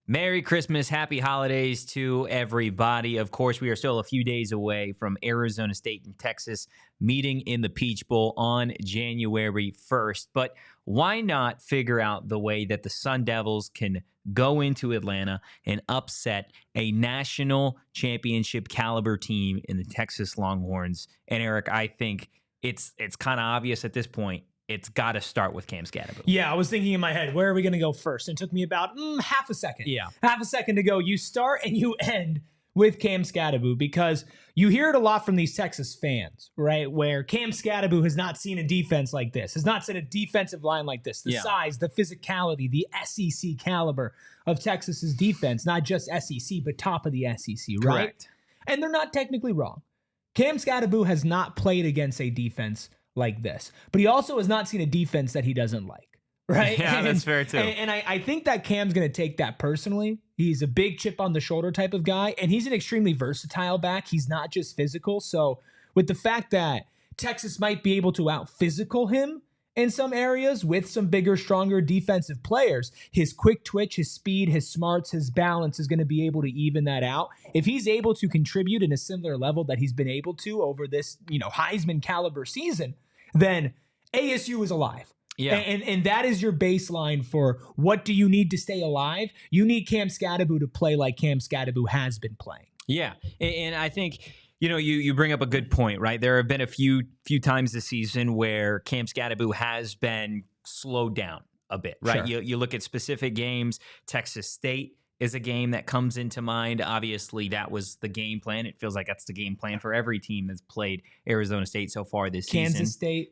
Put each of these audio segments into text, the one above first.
Merry Christmas, happy holidays to everybody. Of course, we are still a few days away from Arizona State and Texas meeting in the Peach Bowl on January 1st. But why not figure out the way that the Sun Devils can go into Atlanta and upset a national championship caliber team in the Texas Longhorns? And Eric, I think it's kind of obvious at this point. It's got to start with Cam Skattebo. Yeah, I was thinking in my head, where are we going to go first? It took me about half a second. Yeah. Half a second to go. You start and you end with Cam Skattebo because you hear it a lot from these Texas fans, right? Where Cam Skattebo has not seen a defense like this, has not seen a defensive line like this. The size, the physicality, the SEC caliber of Texas's defense, not just SEC, but top of the SEC, right? Correct. And they're not technically wrong. Cam Skattebo has not played against a defense like this, but he also has not seen a defense that he doesn't like, right? Yeah, that's fair too. And I think that Cam's going to take that personally. He's a big chip on the shoulder type of guy, and he's an extremely versatile back. He's not just physical. So with the fact that Texas might be able to out-physical him in some areas with some bigger, stronger defensive players, his quick twitch, his speed, his smarts, his balance is going to be able to even that out. If he's able to contribute in a similar level that he's been able to over this, Heisman caliber season, then ASU is alive. Yeah. And that is your baseline for what do you need to stay alive? You need Cam Skattebo to play like Cam Skattebo has been playing. Yeah. And I think, you bring up a good point, right? There have been a few times this season where Cam Skattebo has been slowed down a bit, right? Sure. You look at specific games, Texas State is a game that comes into mind. Obviously, that was the game plan. It feels like that's the game plan for every team that's played Arizona State so far this season.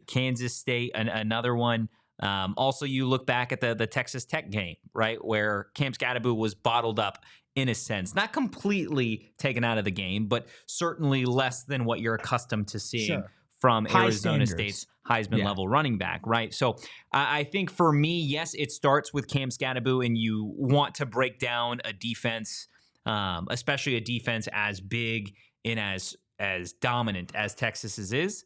Kansas State, another one. Also, you look back at the Texas Tech game, right, where Cam Skattebo was bottled up in a sense. Not completely taken out of the game, but certainly less than what you're accustomed to seeing from Arizona State's Heisman-level running back, right? So I think for me, yes, it starts with Cam Skattebo, and you want to break down a defense, especially a defense as big and as dominant as Texas's is,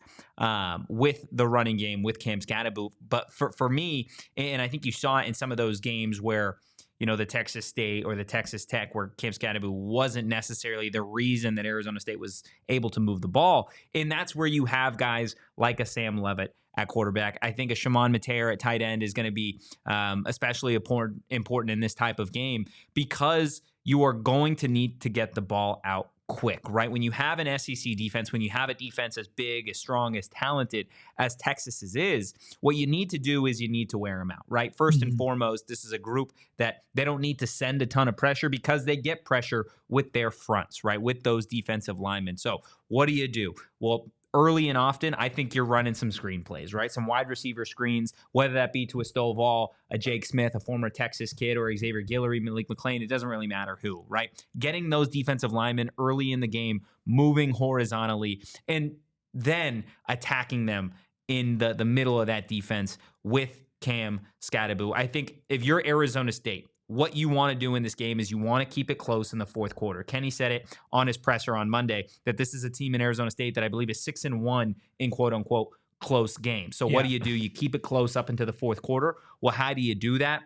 with the running game with Cam Skattebo. But for me, and I think you saw it in some of those games where the Texas State or the Texas Tech, where Cam Skattebo wasn't necessarily the reason that Arizona State was able to move the ball. And that's where you have guys like a Sam Leavitt at quarterback. I think a Shimon Mateer at tight end is going to be especially important in this type of game, because you are going to need to get the ball out quick, right? When you have an SEC defense, when you have a defense as big, as strong, as talented as Texas's is, what you need to do is you need to wear them out, right? First and foremost, this is a group that they don't need to send a ton of pressure because they get pressure with their fronts, right? With those defensive linemen. So what do? Well, early and often, I think you're running some screen plays, right? Some wide receiver screens, whether that be to a Stovall, a Jake Smith, a former Texas kid, or Xavier Guillory, Malik McClain. It doesn't really matter who, right? Getting those defensive linemen early in the game, moving horizontally, and then attacking them in the middle of that defense with Cam Skattebo. I think if you're Arizona State, what you want to do in this game is you want to keep it close in the fourth quarter. Kenny said it on his presser on Monday that this is a team in Arizona State that I believe is 6-1 in quote-unquote close games. So what do? You keep it close up into the fourth quarter. Well, how do you do that?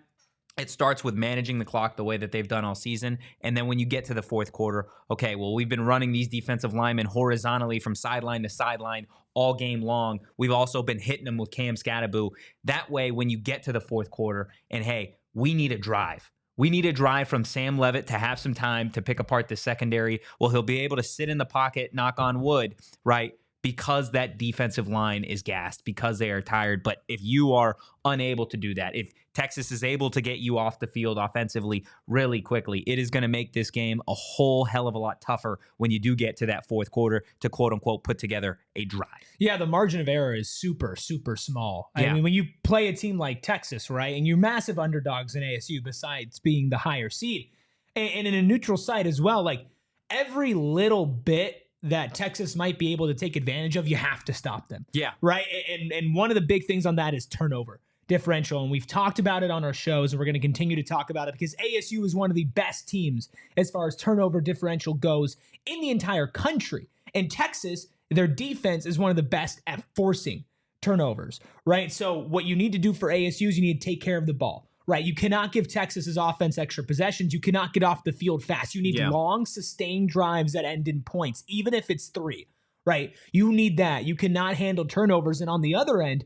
It starts with managing the clock the way that they've done all season. And then when you get to the fourth quarter, okay, well, we've been running these defensive linemen horizontally from sideline to sideline all game long. We've also been hitting them with Cam Skattebo. That way, when you get to the fourth quarter and, hey, we need a drive. We need a drive from Sam Leavitt to have some time to pick apart the secondary. Well, he'll be able to sit in the pocket, knock on wood, right? Because that defensive line is gassed, because they are tired. But if you are unable to do that, if Texas is able to get you off the field offensively really quickly, it is going to make this game a whole hell of a lot tougher when you do get to that fourth quarter to quote unquote put together a drive. Yeah, the margin of error is super, super small. I mean, when you play a team like Texas, right, and you're massive underdogs in ASU besides being the higher seed, and in a neutral site as well, like every little bit that Texas might be able to take advantage of, you have to stop them. Yeah. Right? And one of the big things on that is turnover differential. And we've talked about it on our shows, and we're going to continue to talk about it because ASU is one of the best teams as far as turnover differential goes in the entire country. And Texas, their defense is one of the best at forcing turnovers, right? So what you need to do for ASU is you need to take care of the ball. right? You cannot give Texas's offense extra possessions. You cannot get off the field fast. You need long, sustained drives that end in points, even if it's 3, right? You need that. You cannot handle turnovers. And on the other end,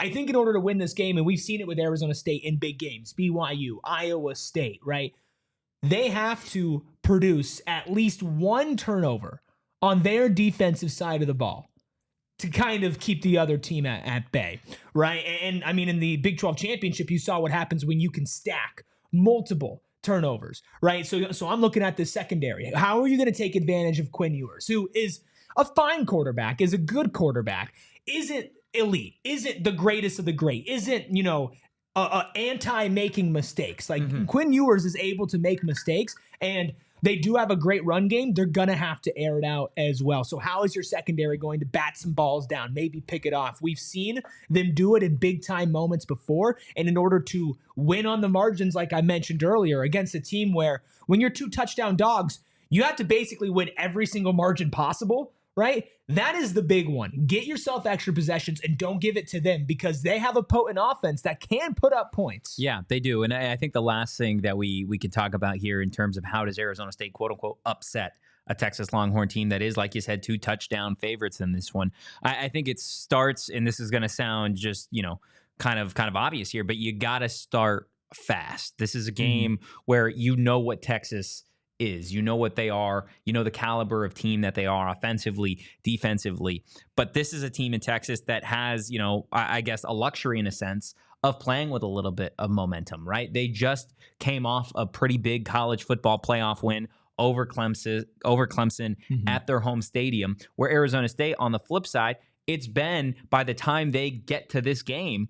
I think in order to win this game, and we've seen it with Arizona State in big games, BYU, Iowa State, right? They have to produce at least 1 turnover on their defensive side of the ball to kind of keep the other team at bay, right? And I mean, in the Big 12 championship, you saw what happens when you can stack multiple turnovers, right? So I'm looking at this secondary. How are you going to take advantage of Quinn Ewers, who is a fine quarterback, is a good quarterback, isn't elite, isn't the greatest of the great, isn't, anti-making mistakes. Like Quinn Ewers is able to make mistakes, and they do have a great run game. They're going to have to air it out as well. So how is your secondary going to bat some balls down, maybe pick it off? We've seen them do it in big-time moments before, and in order to win on the margins, like I mentioned earlier, against a team where when you're 2 touchdown dogs, you have to basically win every single margin possible, right? That is the big one. Get yourself extra possessions and don't give it to them, because they have a potent offense that can put up points. Yeah, they do. And I think the last thing that we can talk about here in terms of how does Arizona State, quote unquote, upset a Texas Longhorn team that is, like you said, 2 touchdown favorites in this one. I think it starts, and this is going to sound just, kind of obvious here, but you got to start fast. This is a game where what Texas is. You know what they are. You know the caliber of team that they are offensively, defensively. But this is a team in Texas that has, I guess, a luxury in a sense of playing with a little bit of momentum, right? They just came off a pretty big college football playoff win over Clemson at their home stadium, where Arizona State, on the flip side, it's been, by the time they get to this game,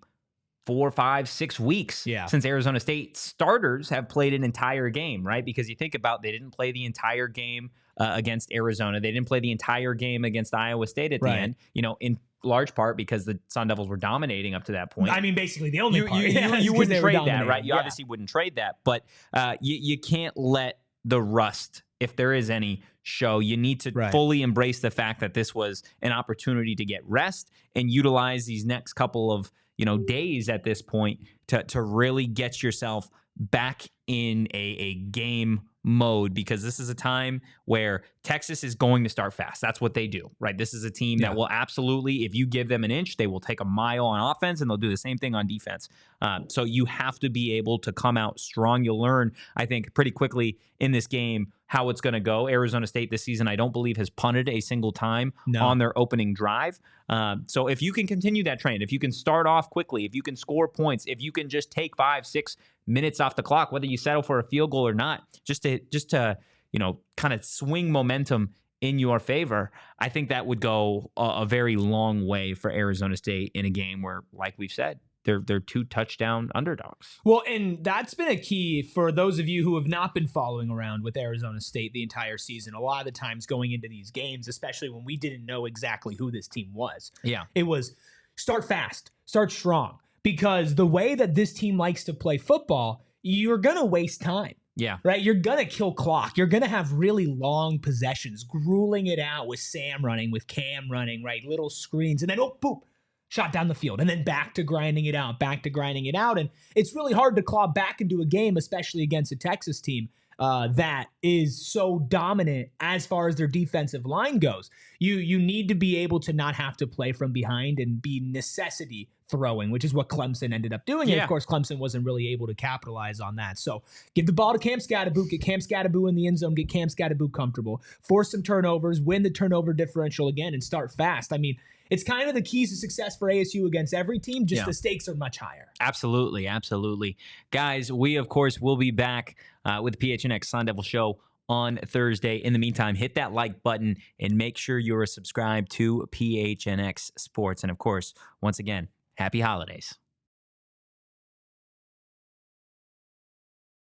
4, 5, 6 weeks since Arizona State starters have played an entire game, right? Because you think about, they didn't play the entire game against Arizona. They didn't play the entire game against Iowa State at the end, in large part because the Sun Devils were dominating up to that point. I mean, basically the only part. You wouldn't trade that, right? You obviously wouldn't trade that, but you can't let the rust, if there is any, show. You need to fully embrace the fact that this was an opportunity to get rest and utilize these next couple of days at this point to really get yourself back in a game mode, because this is a time where Texas is going to start fast. That's what they do, right? This is a team that will absolutely, if you give them an inch, they will take a mile on offense, and they'll do the same thing on defense. So you have to be able to come out strong. You'll learn, I think, pretty quickly in this game how it's going to go. Arizona State this season, I don't believe, has punted a single time on their opening drive. So if you can continue that trend, if you can start off quickly, if you can score points, if you can just take 5, 6 minutes off the clock, whether you settle for a field goal or not, just to kind of swing momentum in your favor, I think that would go a very long way for Arizona State in a game where, like we've said, they're 2 touchdown underdogs. Well, and that's been a key for those of you who have not been following around with Arizona State the entire season. A lot of the times going into these games, especially when we didn't know exactly who this team was. It was start fast, start strong, because the way that this team likes to play football, you're going to waste time. Right? You're going to kill clock. You're going to have really long possessions, grueling it out with Sam running, with Cam running, right? Little screens, and then, boop, shot down the field, and then back to grinding it out. And it's really hard to claw back into a game, especially against a Texas team that is so dominant as far as their defensive line goes. You need to be able to not have to play from behind and be necessity throwing, which is what Clemson ended up doing. And of course, Clemson wasn't really able to capitalize on that. So give the ball to Cam Skattebo, get Cam Skattebo in the end zone, get Cam Skattebo comfortable, force some turnovers, win the turnover differential again, and start fast. I mean, it's kind of the keys to success for ASU against every team, just the stakes are much higher. Absolutely. Guys, we, of course, will be back with the PHNX Sun Devil Show on Thursday. In the meantime, hit that like button and make sure you're subscribed to PHNX Sports. And, of course, once again, happy holidays.